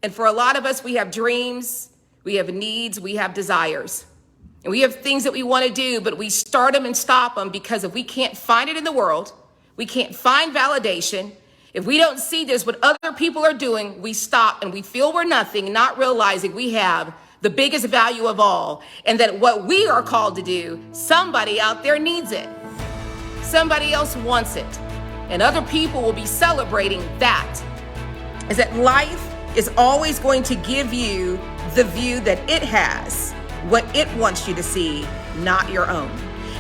And for a lot of us, we have dreams, we have needs, we have desires. And we have things that we want to do, but we start them and stop them because if we can't find it in the world, we can't find validation. If we don't see this, what other people are doing, we stop and we feel we're nothing, not realizing we have the biggest value of all. And that what we are called to do, somebody out there needs it. Somebody else wants it. And other people will be celebrating that. Is that life is always going to give you the view that it has, what it wants you to see, not your own.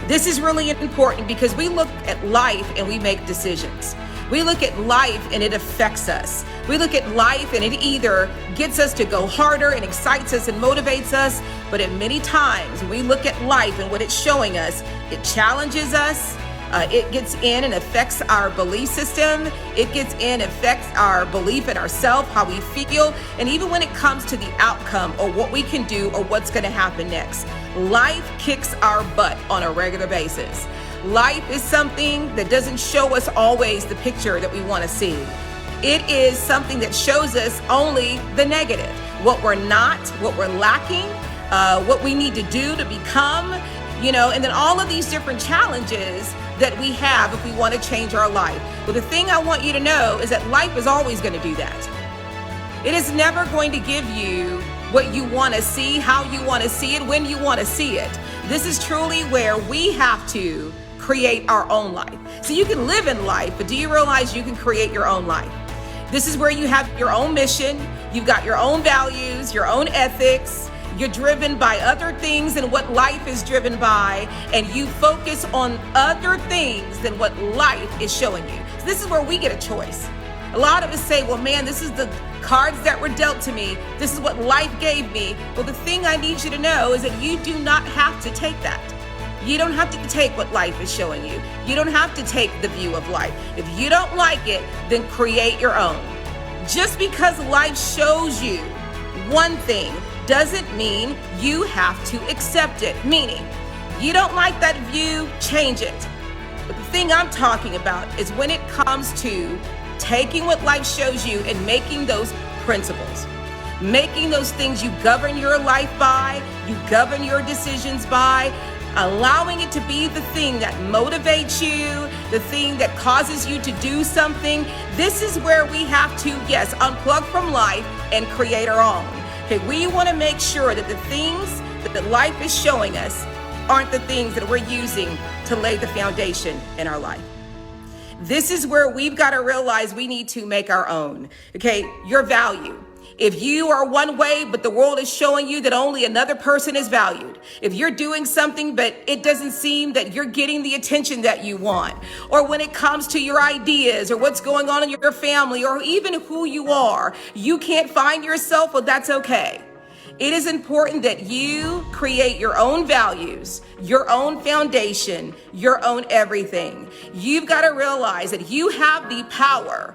This is really important because we look at life and we make decisions. We look at life and it affects us. We look at life and it either gets us to go harder and excites us and motivates us, but at many times we look at life and what it's showing us, it challenges us. It gets in and affects our belief system. It gets in and affects our belief in ourselves, how we feel. And even when it comes to the outcome or what we can do or what's going to happen next, life kicks our butt on a regular basis. Life is something that doesn't show us always the picture that we want to see. It is something that shows us only the negative, what we're not, what we're lacking, what we need to do to become, and then all of these different challenges that we have if we want to change our life. But the thing I want you to know is that life is always going to do that. It is never going to give you what you want to see, how you want to see it, when you want to see it. This is truly where we have to create our own life. So you can live in life, but do you realize you can create your own life? This is where you have your own mission, you've got your own values, your own ethics, you're driven by other things than what life is driven by, and you focus on other things than what life is showing you. So this is where we get a choice. A lot of us say, well, man, this is the cards that were dealt to me. This is what life gave me. Well, the thing I need you to know is that you do not have to take that. You don't have to take what life is showing you. You don't have to take the view of life. If you don't like it, then create your own. Just because life shows you one thing doesn't mean you have to accept it. Meaning, you don't like that view, change it. But the thing I'm talking about is when it comes to taking what life shows you and making those principles, making those things you govern your life by, you govern your decisions by, allowing it to be the thing that motivates you, the thing that causes you to do something. This is where we have to, yes, unplug from life and create our own. Okay, we want to make sure that the things that life is showing us aren't the things that we're using to lay the foundation in our life. This is where we've got to realize we need to make our own. Okay, your value. If you are one way, but the world is showing you that only another person is valued. If you're doing something, but it doesn't seem that you're getting the attention that you want, or when it comes to your ideas or what's going on in your family, or even who you are, you can't find yourself, well, that's okay. It is important that you create your own values, your own foundation, your own everything. You've got to realize that you have the power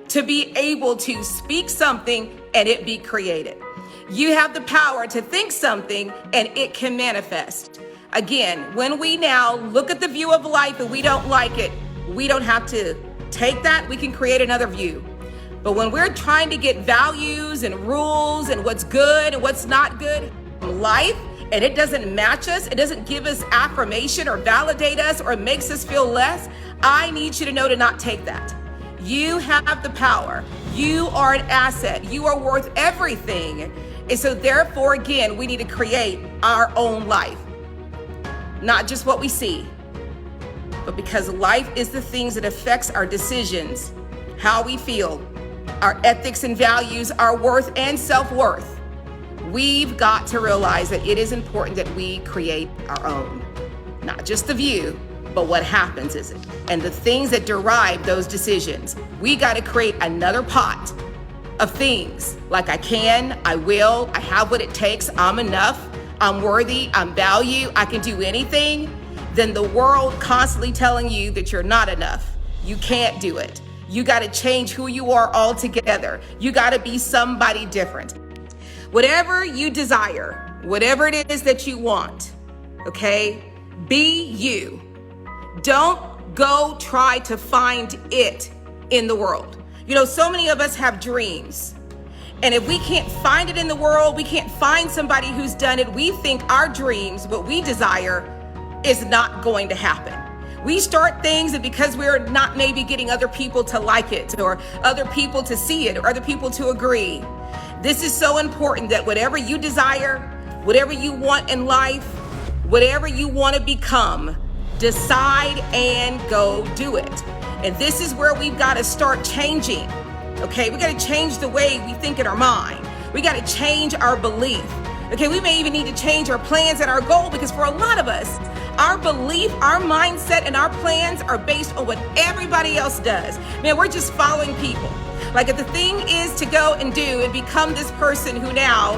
to be able to speak something and it be created. You have the power to think something and it can manifest. Again, when we now look at the view of life and we don't like it, we don't have to take that. We can create another view. But when we're trying to get values and rules and what's good and what's not good in life, and it doesn't match us, it doesn't give us affirmation or validate us or makes us feel less, I need you to know to not take that. You have the power. You are an asset. You are worth everything. And so therefore, again, we need to create our own life. Not just what we see, but because life is the things that affects our decisions, how we feel, our ethics and values, our worth and self-worth. We've got to realize that it is important that we create our own, not just the view, but what happens is it, and the things that derive those decisions. We got to create another pot of things like I can, I will, I have what it takes, I'm enough, I'm worthy, I'm value, I can do anything. Then the world constantly telling you that you're not enough, you can't do it. You got to change who you are altogether. You got to be somebody different. Whatever you desire, whatever it is that you want, okay, be you. Don't go try to find it in the world. So many of us have dreams And if we can't find it in the world, we can't find somebody who's done it, we think our dreams, what we desire, is not going to happen. We start things, and because we're not maybe getting other people to like it, or other people to see it, or other people to agree, this is so important that whatever you desire, whatever you want in life, whatever you want to become, decide and go do it. And this is where we've got to start changing. Okay, we got to change the way we think in our mind. We got to change our belief. Okay, we may even need to change our plans and our goal, because for a lot of us, our belief, our mindset, and our plans are based on what everybody else does. Man, we're just following people. Like, if the thing is to go and do and become this person who now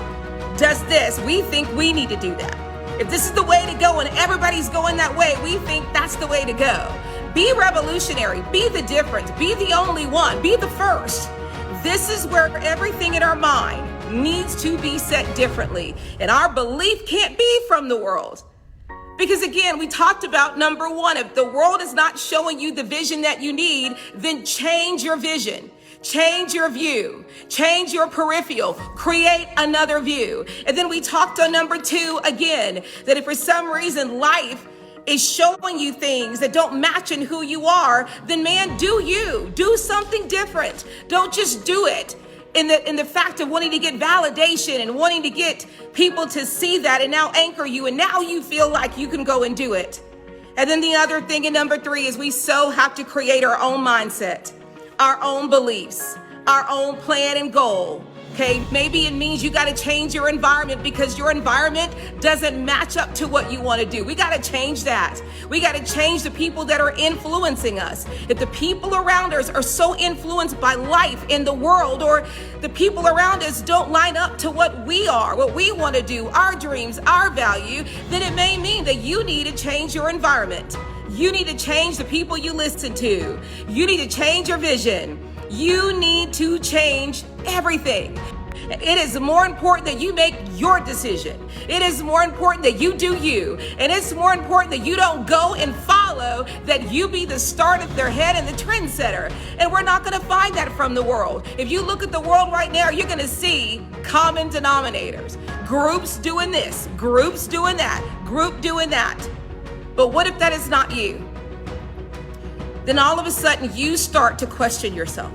does this, we think we need to do that. If this is the way to go and everybody's going that way, we think that's the way to go. Be revolutionary, be the difference, be the only one, be the first. This is where everything in our mind needs to be set differently. And our belief can't be from the world. Because again, we talked about number one, if the world is not showing you the vision that you need, then change your vision. Change your view, change your peripheral, create another view. And then we talked on number two again, that if for some reason life is showing you things that don't match in who you are, then man, do something different. Don't just do it in the fact of wanting to get validation and wanting to get people to see that and now anchor you, and now you feel like you can go and do it. And then the other thing in number three is we so have to create our own mindset, our own beliefs, our own plan and goal. Okay, maybe it means you got to change your environment because your environment doesn't match up to what you want to do. We got to change that. We got to change the people that are influencing us. If the people around us are so influenced by life in the world, or the people around us don't line up to what we are, what we want to do, our dreams, our value, then it may mean that you need to change your environment. You need to change the people you listen to. You need to change your vision. You need to change everything. It is more important that you make your decision. It is more important that you do you. And it's more important that you don't go and follow, that you be the start of their head and the trendsetter. And we're not going to find that from the world. If you look at the world right now, you're going to see common denominators. Groups doing this, groups doing that, group doing that. But what if that is not you? Then all of a sudden you start to question yourself.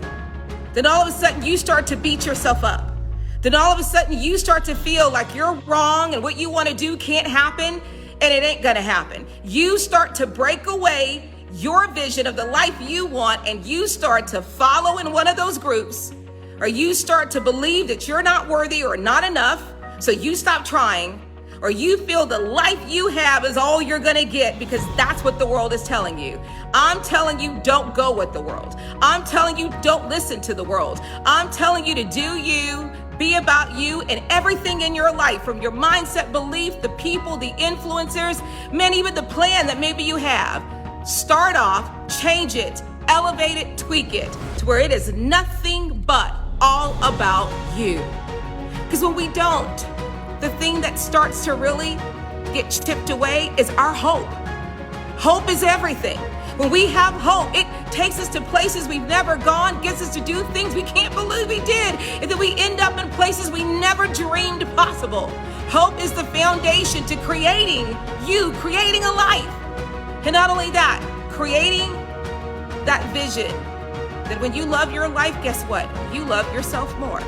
Then all of a sudden you start to beat yourself up. Then all of a sudden you start to feel like you're wrong and what you want to do can't happen, and it ain't gonna happen. You start to break away your vision of the life you want, and you start to follow in one of those groups, or you start to believe that you're not worthy or not enough, so you stop trying. Or you feel the life you have is all you're gonna get because that's what the world is telling you. I'm telling you, don't go with the world. I'm telling you, don't listen to the world. I'm telling you to do you, be about you, and everything in your life, from your mindset, belief, the people, the influencers, man, even the plan that maybe you have. Start off, change it, elevate it, tweak it to where it is nothing but all about you. Because when we don't, the thing that starts to really get chipped away is our hope. Hope is everything. When we have hope, it takes us to places we've never gone, gets us to do things we can't believe we did, and then we end up in places we never dreamed possible. Hope is the foundation to creating a life. And not only that, creating that vision that when you love your life, guess what? You love yourself more.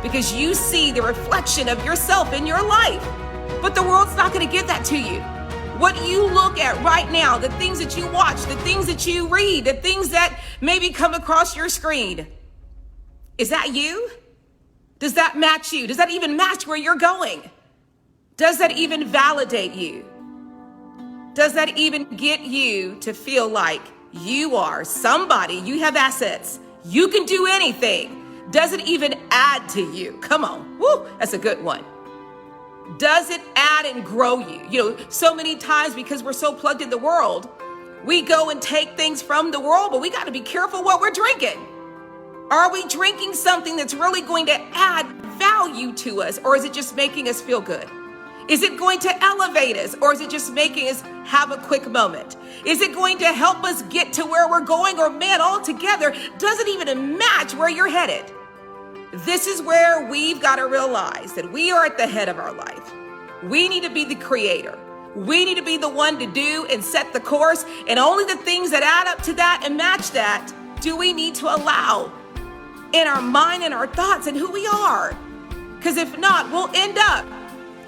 Because you see the reflection of yourself in your life. But the world's not going to give that to you. What you look at right now, the things that you watch, the things that you read, the things that maybe come across your screen, is that you? Does that match you? Does that even match where you're going? Does that even validate you? Does that even get you to feel like you are somebody, you have assets, you can do anything? Does it even add to you? Come on. Woo, that's a good one. Does it add and grow you? You know, so many times because we're so plugged in the world, we go and take things from the world, but we got to be careful what we're drinking. Are we drinking something that's really going to add value to us, or is it just making us feel good? Is it going to elevate us, or is it just making us have a quick moment? Is it going to help us get to where we're going, or man, altogether, does it even match where you're headed? This is where we've got to realize that we are at the head of our life. We need to be the creator. We need to be the one to do and set the course, and only the things that add up to that and match that do we need to allow in our mind and our thoughts and who we are. Because if not, we'll end up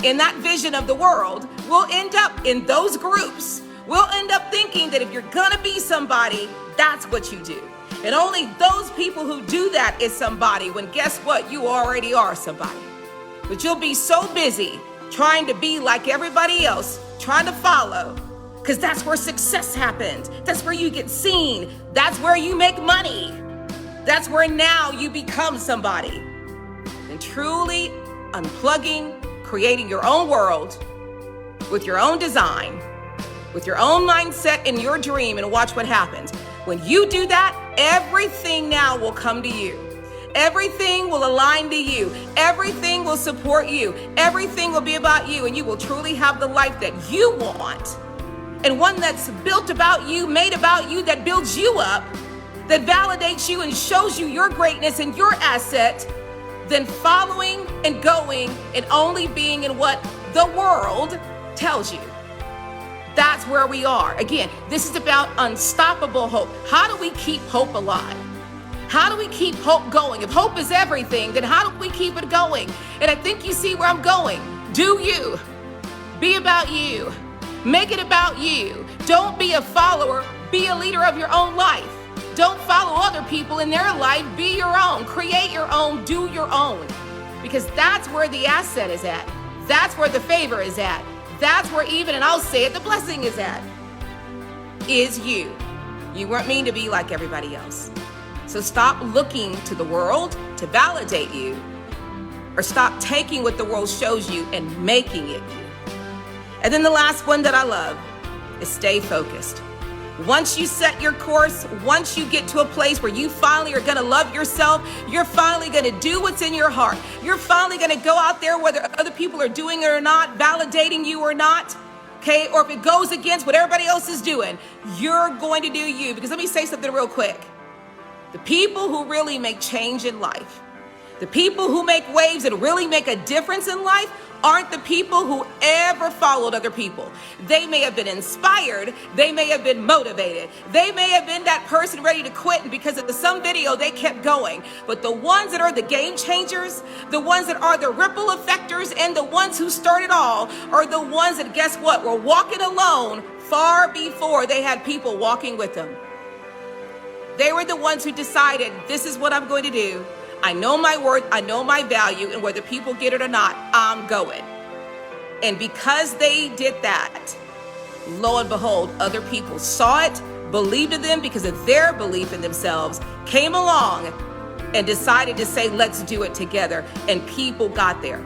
in that vision of the world. We'll end up in those groups. We'll end up thinking that if you're gonna be somebody, that's what you do. And only those people who do that is somebody, when guess what? You already are somebody. But you'll be so busy trying to be like everybody else, trying to follow, because that's where success happens. That's where you get seen. That's where you make money. That's where now you become somebody. And truly unplugging, creating your own world with your own design, with your own mindset and your dream, and watch what happens. When you do that, everything now will come to you. Everything will align to you. Everything will support you. Everything will be about you, and you will truly have the life that you want, and one that's built about you, made about you, that builds you up, that validates you and shows you your greatness and your asset, than following and going and only being in what the world tells you. That's where we are. Again, this is about unstoppable hope. How do we keep hope alive? How do we keep hope going? If hope is everything, then how do we keep it going? And I think you see where I'm going. Do you. Be about you. Make it about you. Don't be a follower. Be a leader of your own life. Don't follow other people in their life. Be your own. Create your own. Do your own. Because that's where the asset is at. That's where the favor is at. That's where even, and I'll say it, the blessing is at. Is you. You weren't meant to be like everybody else. So stop looking to the world to validate you, or stop taking what the world shows you and making it you. And then the last one that I love is stay focused. Once you set your course, once you get to a place where you finally are going to love yourself, you're finally going to do what's in your heart. You're finally going to go out there, whether other people are doing it or not, validating you or not, okay? Or if it goes against what everybody else is doing, you're going to do you. Because let me say something real quick. The people who really make change in life, the people who make waves and really make a difference in life, aren't the people who ever followed other people. They may have been inspired. They may have been motivated. They may have been that person ready to quit, and because of some video, they kept going. But the ones that are the game changers, the ones that are the ripple effectors, and the ones who started all are the ones that, guess what, were walking alone far before they had people walking with them. They were the ones who decided, this is what I'm going to do. I know my worth, I know my value, and whether people get it or not, I'm going. And because they did that, lo and behold, other people saw it, believed in them because of their belief in themselves, came along and decided to say, let's do it together. And people got there.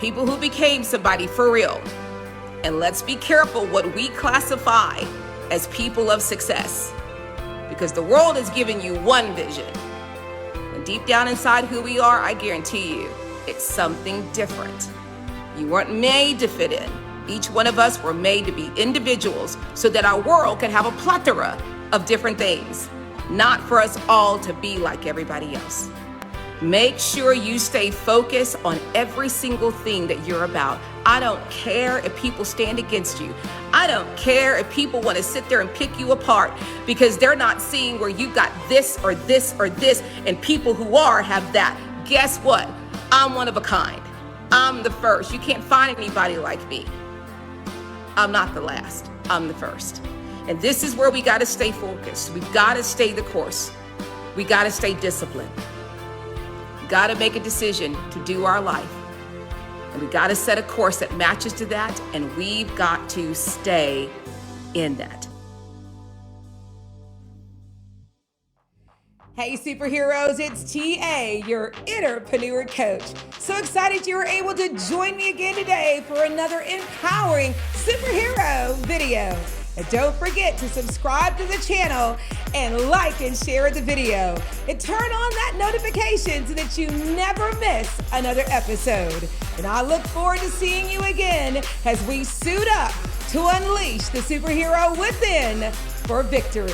People who became somebody for real. And let's be careful what we classify as people of success, because the world is giving you one vision. And deep down inside who we are, I guarantee you, it's something different. You weren't made to fit in. Each one of us were made to be individuals so that our world could have a plethora of different things, not for us all to be like everybody else. Make sure you stay focused on every single thing that you're about. I don't care if people stand against you. I don't care if people want to sit there and pick you apart because they're not seeing where you got this or this or this, and people who are have that. Guess what? I'm one of a kind. I'm the first. You can't find anybody like me. I'm not the last. I'm the first. And this is where we got to stay focused. We've got to stay the course. We got to stay disciplined. Got to make a decision to do our life, and we got to set a course that matches to that, and we've got to stay in that. Hey superheroes, it's TA, your Innerpreneur Coach. So excited you were able to join me again today for another empowering superhero video. And don't forget to subscribe to the channel and like and share the video. And turn on that notification so that you never miss another episode. And I look forward to seeing you again as we suit up to unleash the superhero within for victory.